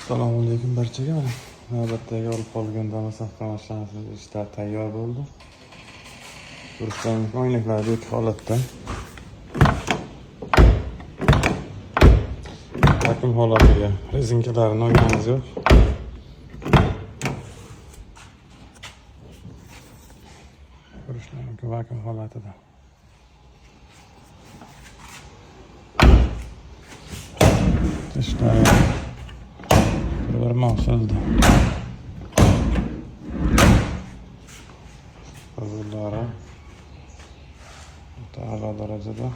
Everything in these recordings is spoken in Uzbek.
Assalomu alaykum barchaga. Navbatdagi olib qolgan Damas avtomashinasi ishlar tayyor bo'ldi. Ko'rishdan o'yinlar yo'q holatda. Vakuum holatiga rezinkalarini olganimiz yo'q. Ko'rishlar mumkin vakuum holatida. Ishlar bir mahsulda. Hazırlara a'lo darajada.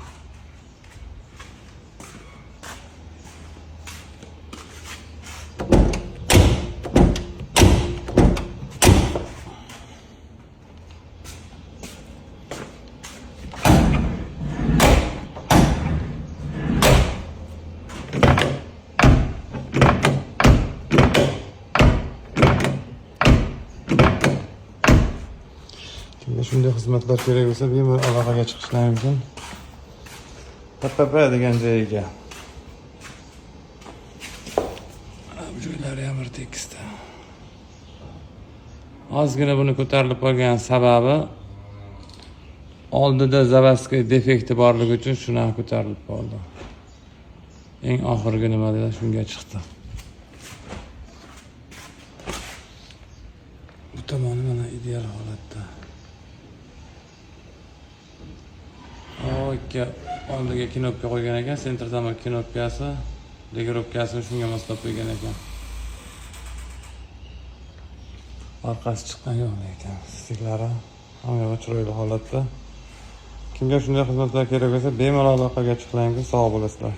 Shunday xizmatlar kerak bo'lsa, bemalol aloqaga chiqishlar mumkin. PPP degan joyiga. Bu joylari ham bir tekisda. Ozgina buni ko'tarilib qolgan sababi oldida zavodskiy defekti borligi uchun shuni ko'tarilib qoldi. Eng oxirgi nima dedi, shunga chiqdi. Bu tomoni mana ideal holatda. Oldiga knopka qo'ygan ekan, center tamir knopkasi, degirovkasini shunga moslab qo'ygan ekan. Orqasi chiqqan yo'q lekin stiklari hamma chiroyli holatda. Kimga shunday xizmatlar kerak bo'lsa, bemalol aloqaga chiqing, sog' bo'lasizlar.